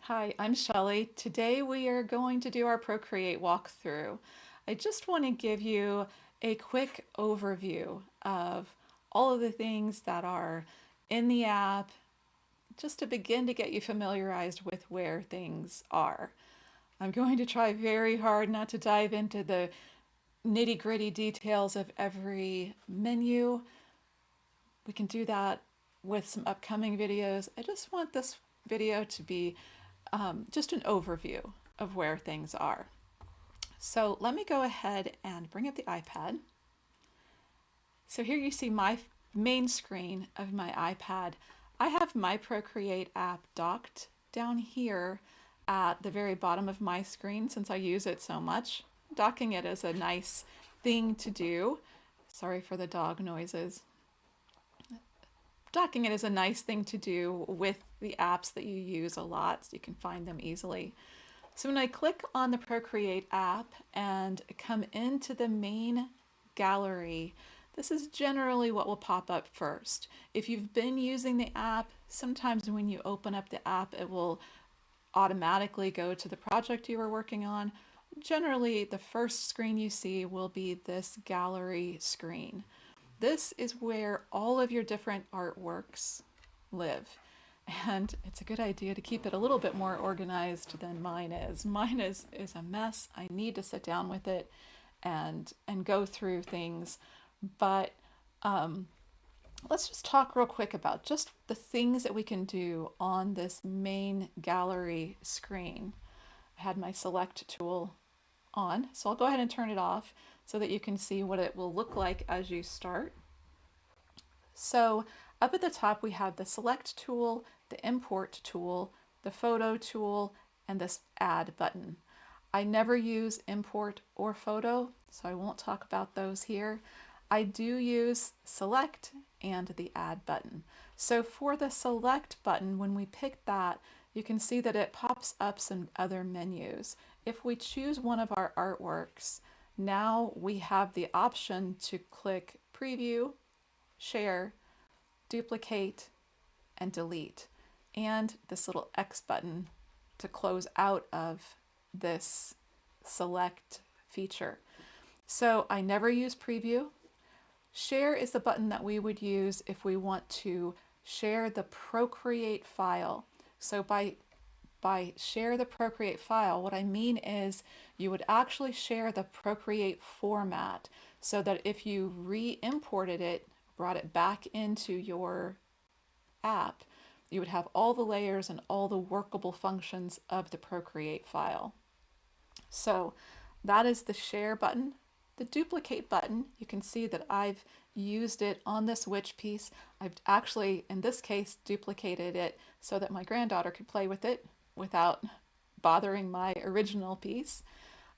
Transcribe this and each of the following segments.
Hi, I'm Shelley. Today we are going to do our Procreate walkthrough. I just want to give you a quick overview of all of the things that are in the app, just to begin to get you familiarized with where things are. I'm going to try very hard not to dive into the nitty-gritty details of every menu. We can do that with some upcoming videos. I just want this video to be just an overview of where things are. So let me go ahead and bring up the iPad. So here you see my main screen of my iPad. I have my Procreate app docked down here at the very bottom of my screen since I use it so much. Docking it is a nice thing to do. Sorry for the dog noises. Docking it is a nice thing to do with the apps that you use a lot so you can find them easily. So when I click on the Procreate app and come into the main gallery, this is generally what will pop up first. If you've been using the app, sometimes when you open up the app, it will automatically go to the project you were working on. Generally, the first screen you see will be this gallery screen. This is where all of your different artworks live. And it's a good idea to keep it a little bit more organized than mine is. Mine is a mess. I need to sit down with it and go through things. But let's just talk real quick about just the things that we can do on this main gallery screen. I had my select tool on, so I'll go ahead and turn it off so that you can see what it will look like as you start. So up at the top we have the select tool, the import tool, the photo tool, and this add button. I never use import or photo, so I won't talk about those here. I do use select and the add button. So for the select button, when we pick that, you can see that it pops up some other menus. If we choose one of our artworks, now we have the option to click preview, share, duplicate, and delete, and this little X button to close out of this select feature. So I never use preview. Share is the button that we would use if we want to share the Procreate file. So by share the Procreate file, what I mean is you would actually share the Procreate format so that if you re-imported it, brought it back into your app, you would have all the layers and all the workable functions of the Procreate file. So that is the share button. The duplicate button, you can see that I've used it on this witch piece. I've actually, in this case, duplicated it so that my granddaughter could play with it without bothering my original piece.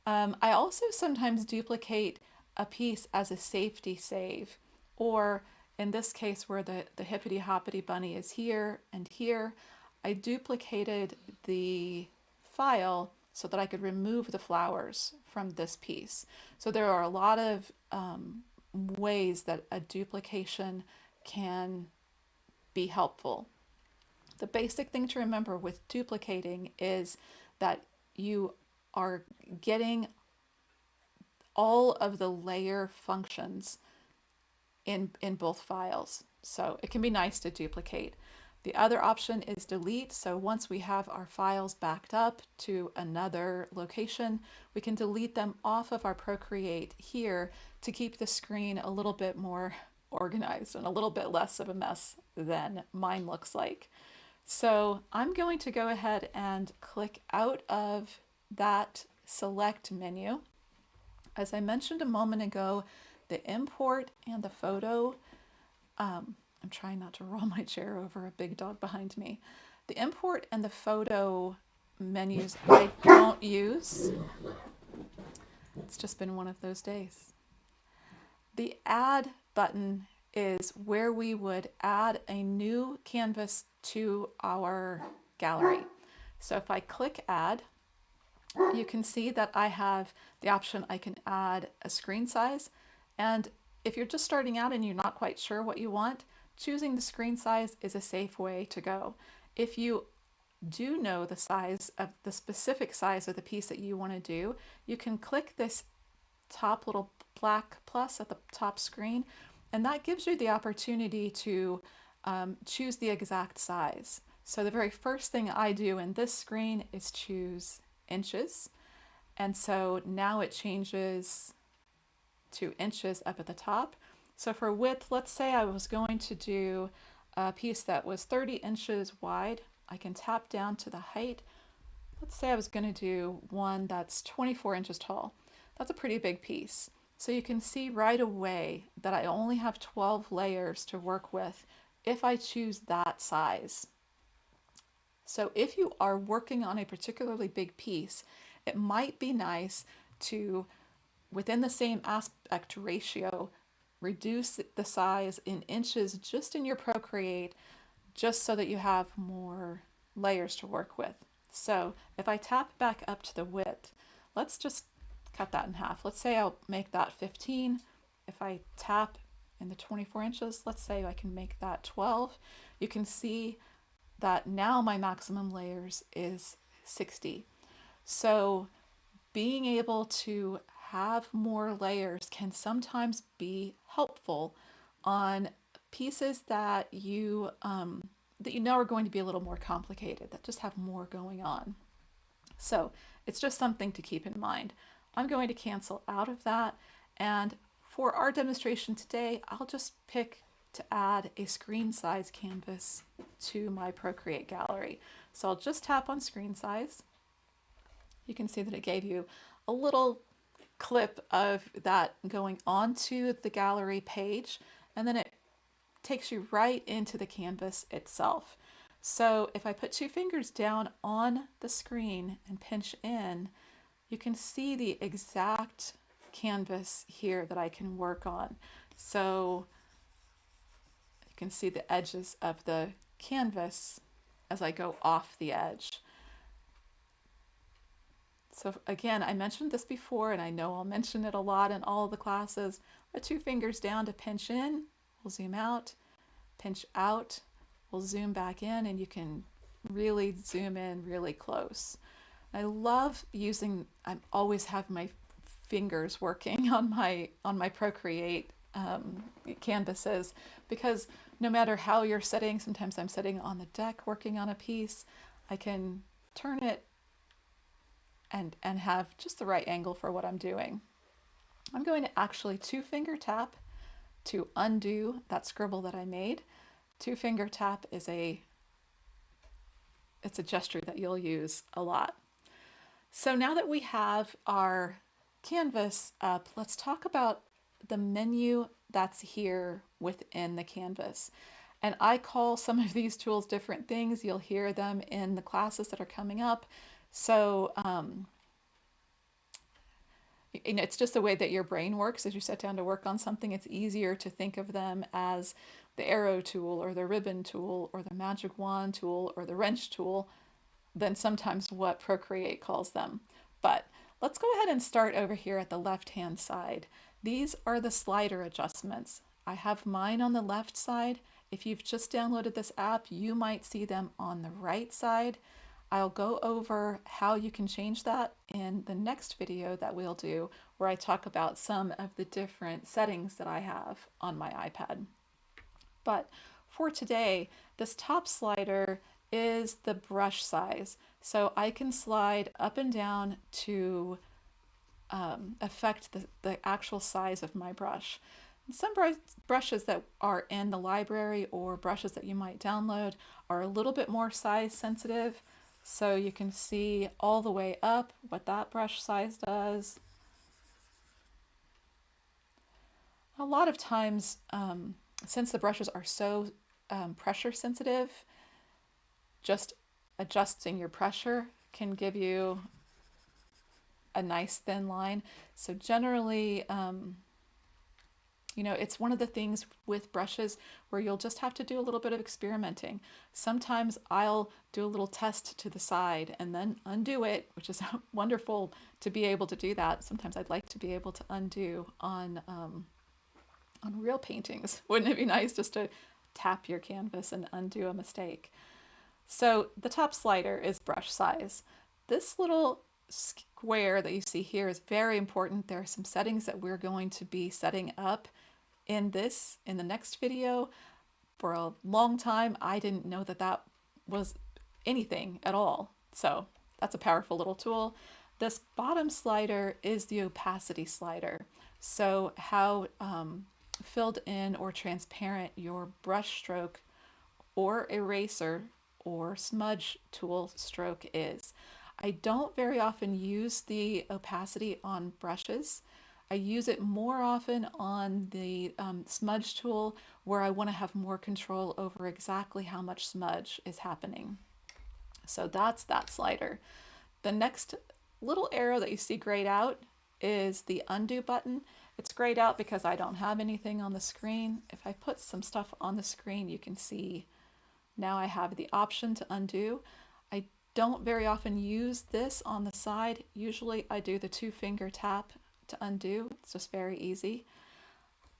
I also sometimes duplicate a piece as a safety save, or in this case where the hippity hoppity bunny is here and here, I duplicated the file so that I could remove the flowers from this piece. So there are a lot of ways that a duplication can be helpful. The basic thing to remember with duplicating is that you are getting all of the layer functions in both files. So it can be nice to duplicate. The other option is delete. So once we have our files backed up to another location, we can delete them off of our Procreate here to keep the screen a little bit more organized and a little bit less of a mess than mine looks like. So I'm going to go ahead and click out of that select menu. As I mentioned a moment ago, the import and the photo, I'm trying not to roll my chair over a big dog behind me. The import and the photo menus I don't use. It's just been one of those days. The add button is where we would add a new canvas to our gallery. So if I click add, you can see that I have the option I can add a screen size. And if you're just starting out and you're not quite sure what you want, choosing the screen size is a safe way to go. If you do know the size of the specific size of the piece that you want to do, you can click this top little black plus at the top screen, and that gives you the opportunity to choose the exact size. So the very first thing I do in this screen is choose inches. And so now it changes to inches up at the top. So for width, let's say I was going to do a piece that was 30 inches wide. I can tap down to the height. Let's say I was going to do one that's 24 inches tall. That's a pretty big piece. So you can see right away that I only have 12 layers to work with if I choose that size. So if you are working on a particularly big piece, it might be nice to, within the same aspect ratio, reduce the size in inches just in your Procreate, just so that you have more layers to work with. So if I tap back up to the width, let's just cut that in half. Let's say I'll make that 15. If I tap in the 24 inches, let's say I can make that 12. You can see that now my maximum layers is 60. So being able to have more layers can sometimes be helpful on pieces that you know are going to be a little more complicated, that just have more going on. So it's just something to keep in mind. I'm going to cancel out of that, and for our demonstration today, I'll just pick to add a screen size canvas to my Procreate gallery. So I'll just tap on screen size. You can see that it gave you a little clip of that going onto the gallery page, and then it takes you right into the canvas itself. So if I put two fingers down on the screen and pinch in, you can see the exact canvas here that I can work on. So you can see the edges of the canvas as I go off the edge. So again, I mentioned this before, and I know I'll mention it a lot in all of the classes. Put two fingers down to pinch in, we'll zoom out, pinch out, we'll zoom back in, and you can really zoom in really close. I love using, I always have my fingers working on my Procreate canvases, because no matter how you're sitting, sometimes I'm sitting on the deck working on a piece, I can turn it and have just the right angle for what I'm doing. I'm going to actually two finger tap to undo that scribble that I made. Two finger tap is it's a gesture that you'll use a lot. So now that we have our canvas up, let's talk about the menu that's here within the canvas. And I call some of these tools different things. You'll hear them in the classes that are coming up. So, it's just the way that your brain works as you sit down to work on something. It's easier to think of them as the arrow tool or the ribbon tool or the magic wand tool or the wrench tool than sometimes what Procreate calls them. But let's go ahead and start over here at the left-hand side. These are the slider adjustments. I have mine on the left side. If you've just downloaded this app, you might see them on the right side. I'll go over how you can change that in the next video that we'll do, where I talk about some of the different settings that I have on my iPad. But for today, this top slider is the brush size. So I can slide up and down to affect the actual size of my brush. Some brushes that are in the library or brushes that you might download are a little bit more size sensitive. So you can see all the way up what that brush size does. A lot of times, since the brushes are so pressure sensitive, just adjusting your pressure can give you a nice thin line. So generally, it's one of the things with brushes where you'll just have to do a little bit of experimenting. Sometimes I'll do a little test to the side and then undo it, which is wonderful to be able to do that. Sometimes I'd like to be able to undo on real paintings. Wouldn't it be nice just to tap your canvas and undo a mistake? So the top slider is brush size. This little square that you see here is very important. There are some settings that we're going to be setting up in the next video. For a long time, I didn't know that that was anything at all. So that's a powerful little tool. This bottom slider is the opacity slider. So how filled in or transparent your brush stroke or eraser or smudge tool stroke is. I don't very often use the opacity on brushes. I use it more often on the smudge tool where I want to have more control over exactly how much smudge is happening. So that's that slider. The next little arrow that you see grayed out is the undo button. It's grayed out because I don't have anything on the screen. If I put some stuff on the screen, you can see now I have the option to undo. I don't very often use this on the side. Usually I do the 2-finger tap to undo. It's just very easy.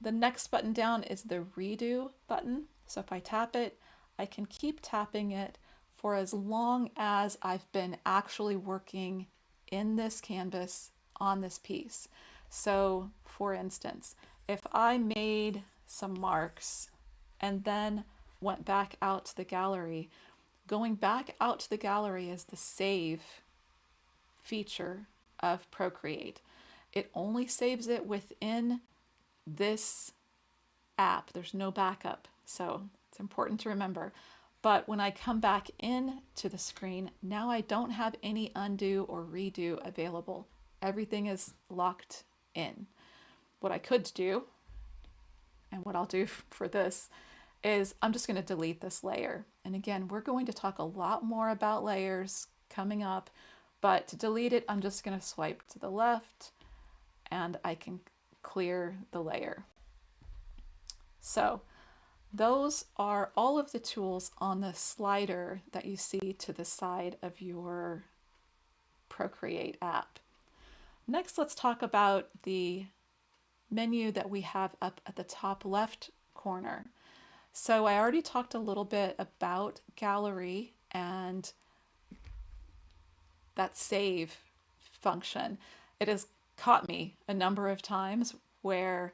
The next button down is the redo button. So if I tap it, I can keep tapping it for as long as I've been actually working in this canvas on this piece. So for instance, if I made some marks and then went back out to the gallery, going back out to the gallery is the save feature of Procreate. It only saves it within this app. There's no backup. So it's important to remember. But when I come back in to the screen, now I don't have any undo or redo available. Everything is locked in. What I could do, and what I'll do for this, is I'm just going to delete this layer. And again, we're going to talk a lot more about layers coming up, but to delete it, I'm just going to swipe to the left and I can clear the layer. So those are all of the tools on the slider that you see to the side of your Procreate app. Next, let's talk about the menu that we have up at the top left corner. So I already talked a little bit about gallery and that save function. It has caught me a number of times where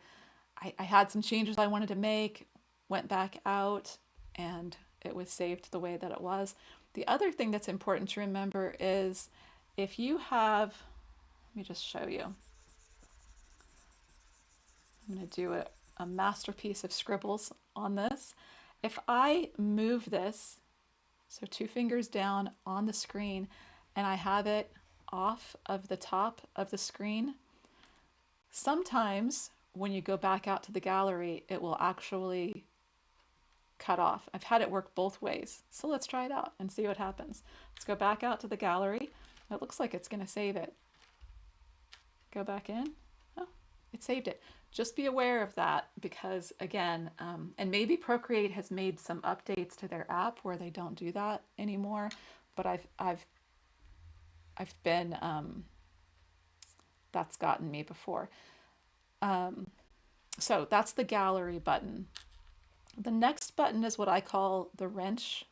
I had some changes I wanted to make, went back out, and it was saved the way that it was. The other thing that's important to remember is if you have, let me just show you. I'm going to do a masterpiece of scribbles on this. If I move this, so 2 fingers down on the screen, and I have it off of the top of the screen, sometimes when you go back out to the gallery, it will actually cut off. I've had it work both ways. So let's try it out and see what happens. Let's go back out to the gallery. It looks like it's going to save it. Go back in. Oh, it saved it. Just be aware of that because again, and maybe Procreate has made some updates to their app where they don't do that anymore, but I've been that's gotten me before. So that's the gallery button. The next button is what I call the wrench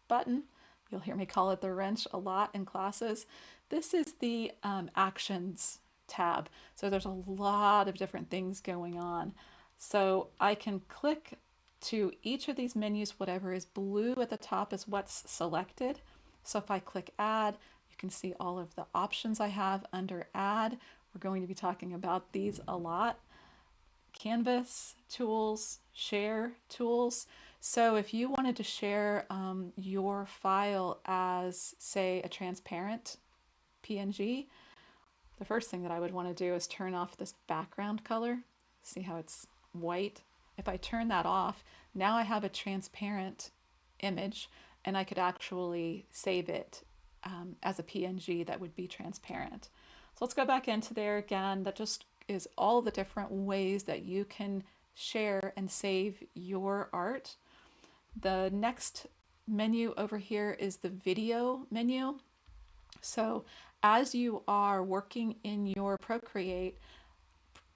button. You'll hear me call it the wrench a lot in classes. This is the actions tab. So there's a lot of different things going on. So I can click to each of these menus, whatever is blue at the top is what's selected. So if I click add, you can see all of the options I have under add. We're going to be talking about these a lot. Canvas tools, share tools. So if you wanted to share your file as, say, a transparent PNG, the first thing that I would want to do is turn off this background color. See how it's white? If I turn that off, now I have a transparent image and I could actually save it as a PNG that would be transparent. So let's go back into there again. That just is all the different ways that you can share and save your art. The next menu over here is the video menu. So as you are working in your Procreate,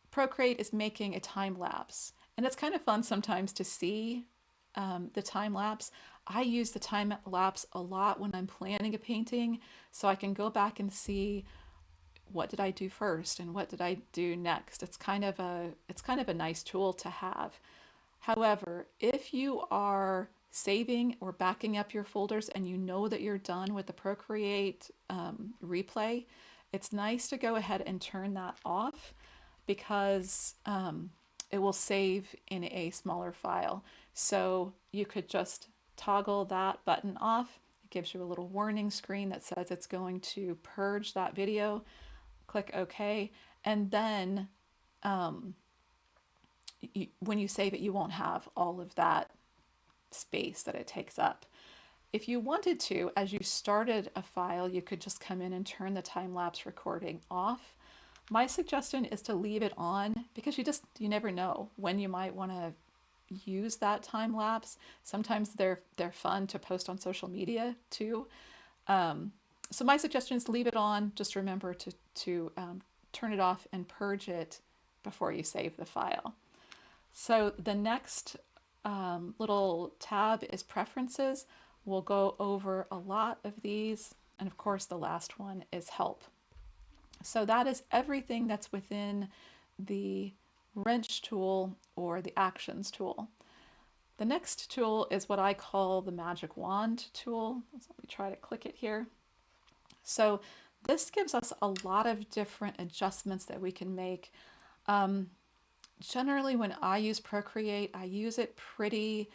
Procreate is making a time lapse. And it's kind of fun sometimes to see the time lapse. I use the time lapse a lot when I'm planning a painting, so I can go back and see what did I do first and what did I do next. It's kind of a nice tool to have. However, if you are saving or backing up your folders and you know that you're done with the Procreate replay, it's nice to go ahead and turn that off because it will save in a smaller file. So you could just toggle that button off. It gives you a little warning screen that says it's going to purge that video. Click OK. And then when you save it, you won't have all of that space that it takes up. If you wanted to, as you started a file, you could just come in and turn the time-lapse recording off. My suggestion is to leave it on because you never know when you might want to use that time lapse. Sometimes they're fun to post on social media too. So my suggestion is leave it on. Just remember to turn it off and purge it before you save the file. So the next little tab is preferences. We'll go over a lot of these. And of course, the last one is help. So that is everything that's within the wrench tool or the actions tool. The next tool is what I call the magic wand tool. Let me try to click it here. So this gives us a lot of different adjustments that we can make. Generally, when I use Procreate, I use it pretty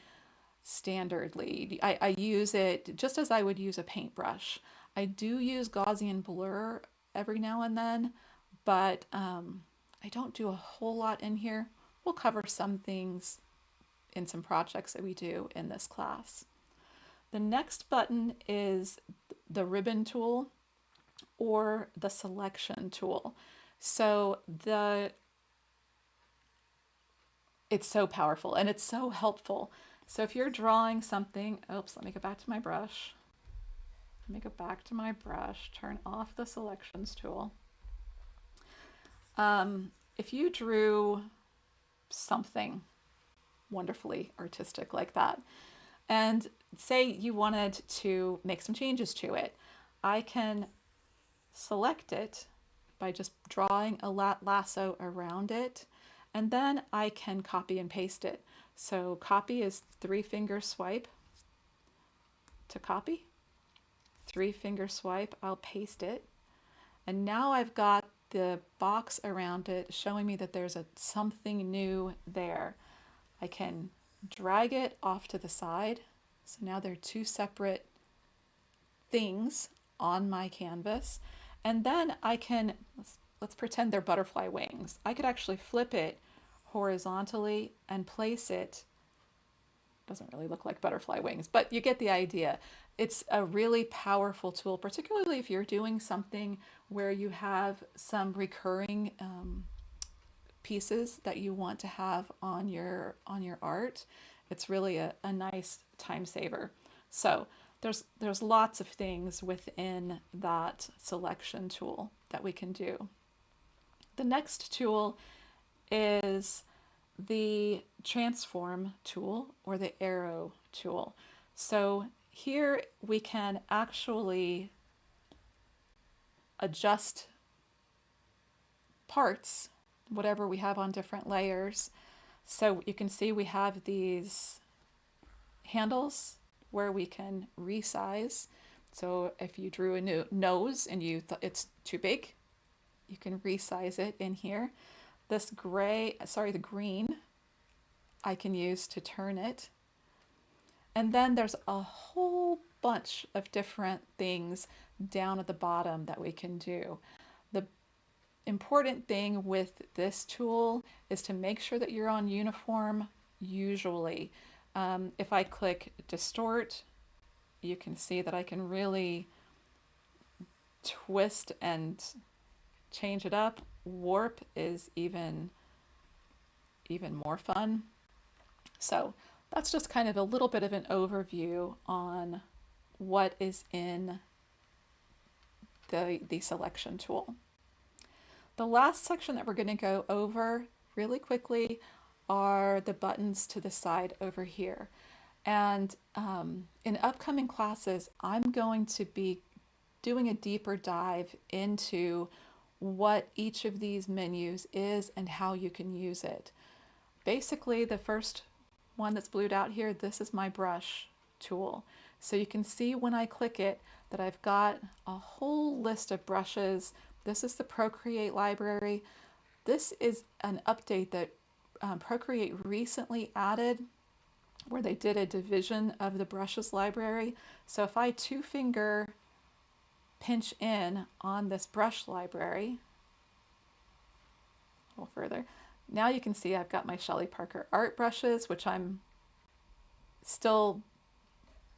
standardly. I use it just as I would use a paintbrush. I do use Gaussian blur every now and then, but I don't do a whole lot in here. We'll cover some things in some projects that we do in this class. The next button is the ribbon tool or the selection tool. So it's so powerful and it's so helpful. So if you're drawing something, oops, let me go back to my brush. Let me go back to my brush, turn off the selections tool. If you drew something wonderfully artistic like that, and say you wanted to make some changes to it, I can select it by just drawing a lasso around it, and then I can copy and paste it. So copy is 3-finger swipe to copy, 3-finger swipe, I'll paste it, and now I've got the box around it showing me that there's something new there. I can drag it off to the side. So now there are two separate things on my canvas. And then I can, let's pretend they're butterfly wings. I could actually flip it horizontally and place it. Doesn't really look like butterfly wings, but you get the idea. It's a really powerful tool, particularly if you're doing something where you have some recurring pieces that you want to have on your art. It's really a nice time saver. So there's lots of things within that selection tool that we can do. The next tool is the transform tool or the arrow tool. So here we can actually adjust parts, whatever we have on different layers. So you can see we have these handles where we can resize. So if you drew a new nose and you thought it's too big, you can resize it in here. This the green, I can use to turn it. And then there's a whole bunch of different things down at the bottom that we can do. The important thing with this tool is to make sure that you're on uniform usually. If I click distort, you can see that I can really twist and change it up. Warp is even more fun. So that's just kind of a little bit of an overview on what is in the selection tool. The last section that we're going to go over really quickly are the buttons to the side over here. And in upcoming classes, I'm going to be doing a deeper dive into what each of these menus is and how you can use it. Basically, the first one that's blued out here, this is my brush tool. So you can see when I click it that I've got a whole list of brushes. This is the Procreate library. This is an update that Procreate recently added where they did a division of the brushes library. So if I two finger pinch in on this brush library a little further, now you can see I've got my Shelley Parker art brushes, which I'm still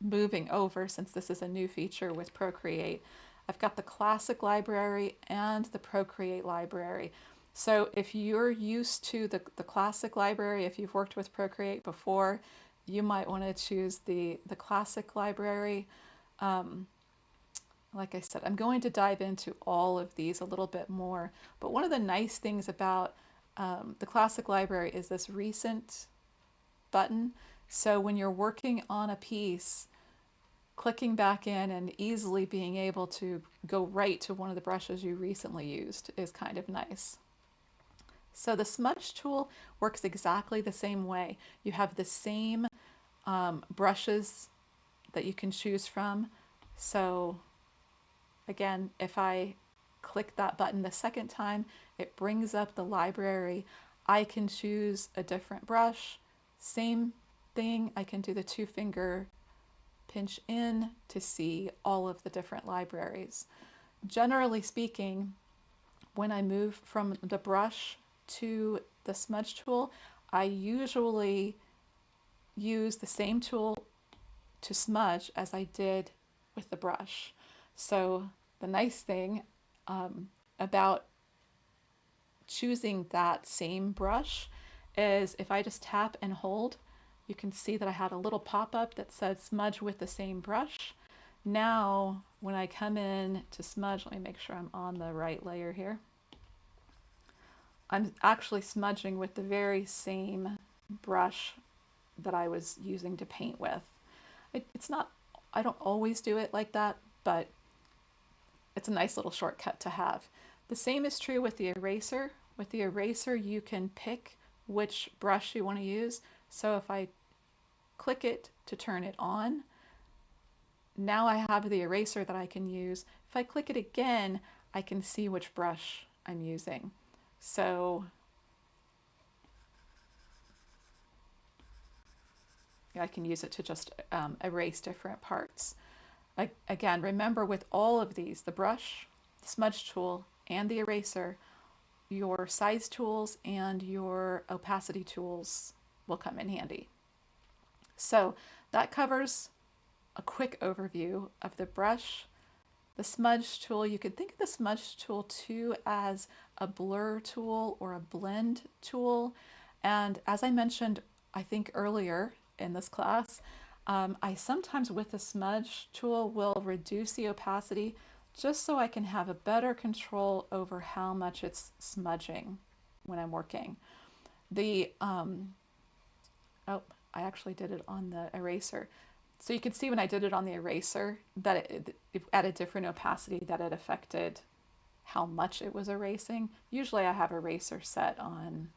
moving over since this is a new feature with Procreate. I've got the classic library and the Procreate library. So if you're used to the classic library, if you've worked with Procreate before, you might want to choose the classic library. Um, like I said, I'm going to dive into all of these a little bit more. But one of the nice things about the classic library is this recent button. So when you're working on a piece, clicking back in and easily being able to go right to one of the brushes you recently used is kind of nice. So the smudge tool works exactly the same way. You have the same brushes that you can choose from. So again, if I click that button the second time, it brings up the library. I can choose a different brush. Same thing, I can do the two finger pinch in to see all of the different libraries. Generally speaking, when I move from the brush to the smudge tool, I usually use the same tool to smudge as I did with the brush. So the nice thing about choosing that same brush is if I just tap and hold, you can see that I had a little pop-up that said smudge with the same brush. Now, when I come in to smudge, let me make sure I'm on the right layer here. I'm actually smudging with the very same brush that I was using to paint with. It's not, I don't always do it like that, but it's a nice little shortcut to have. The same is true with the eraser. With the eraser, you can pick which brush you want to use. So if I click it to turn it on, now I have the eraser that I can use. If I click it again, I can see which brush I'm using. So I can use it to just erase different parts. Again, remember with all of these, the brush, the smudge tool, and the eraser, your size tools and your opacity tools will come in handy. So that covers a quick overview of the brush. The smudge tool, you could think of the smudge tool too as a blur tool or a blend tool. And as I mentioned, I think earlier in this class, I sometimes with the smudge tool will reduce the opacity just so I can have a better control over how much it's smudging when I'm working. The, oh, I actually did it on the eraser. So you can see when I did it on the eraser that it at a different opacity that it affected how much it was erasing. Usually I have eraser set on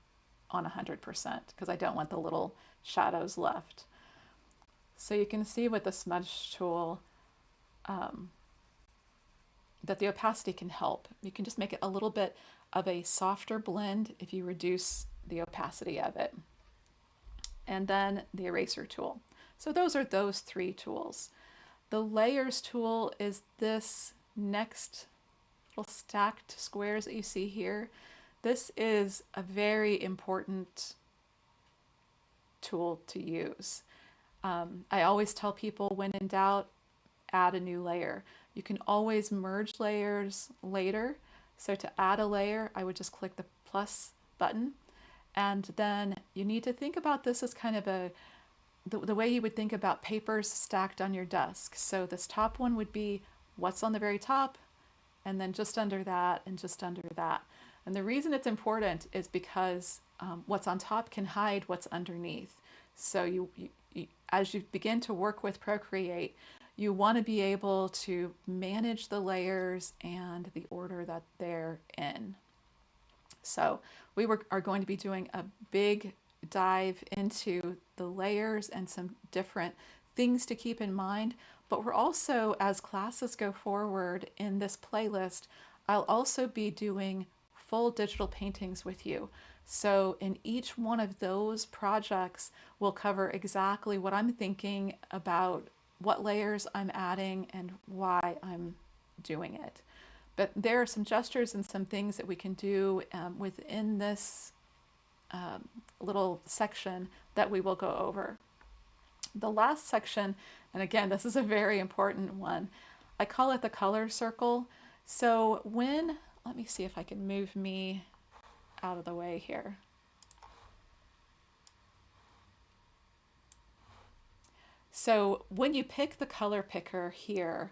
100% because I don't want the little shadows left. So you can see with the smudge tool that the opacity can help. You can just make it a little bit of a softer blend if you reduce the opacity of it. And then the eraser tool. So those are those three tools. The layers tool is this next little stacked squares that you see here. This is a very important tool to use. I always tell people when in doubt, add a new layer. You can always merge layers later. So to add a layer, I would just click the plus button. And then you need to think about this as kind of the way you would think about papers stacked on your desk. So this top one would be what's on the very top, and then just under that, and just under that. And the reason it's important is because what's on top can hide what's underneath. So as you begin to work with Procreate, you want to be able to manage the layers and the order that they're in. So are going to be doing a big dive into the layers and some different things to keep in mind. But we're also, as classes go forward in this playlist, I'll also be doing full digital paintings with you. So in each one of those projects, we'll cover exactly what I'm thinking about, what layers I'm adding, and why I'm doing it. But there are some gestures and some things that we can do within this little section that we will go over. The last section, and again, this is a very important one, I call it the color circle. So let me see if I can move me out of the way here. So when you pick the color picker here,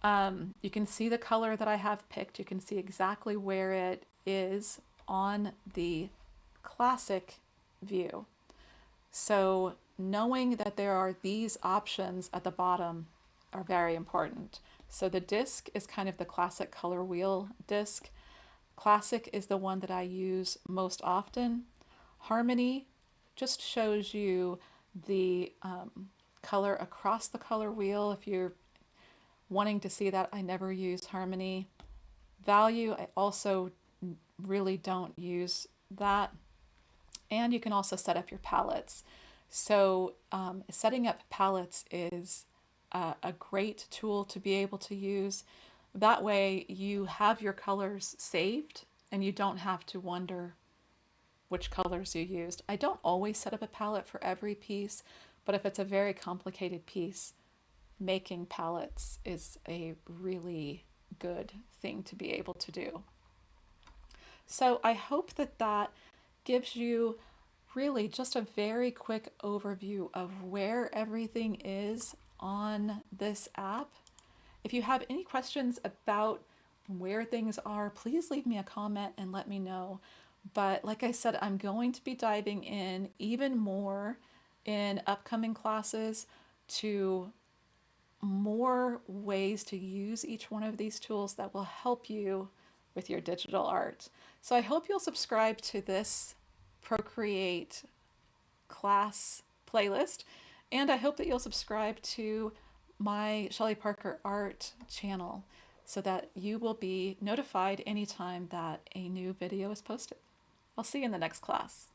you can see the color that I have picked. You can see exactly where it is on the classic view. So knowing that there are these options at the bottom are very important. So the disc is kind of the classic color wheel disc. Classic is the one that I use most often. Harmony just shows you the color across the color wheel. If you're wanting to see that, I never use harmony. Value, I also really don't use that. And you can also set up your palettes. So setting up palettes is a great tool to be able to use. That way you have your colors saved and you don't have to wonder which colors you used. I don't always set up a palette for every piece, but if it's a very complicated piece, making palettes is a really good thing to be able to do. So I hope that that gives you really just a very quick overview of where everything is on this app. If you have any questions about where things are, please leave me a comment and let me know. But like I said, I'm going to be diving in even more in upcoming classes to more ways to use each one of these tools that will help you with your digital art. So I hope you'll subscribe to this Procreate class playlist, and I hope that you'll subscribe to my Shelley Parker Art channel so that you will be notified anytime that a new video is posted. I'll see you in the next class.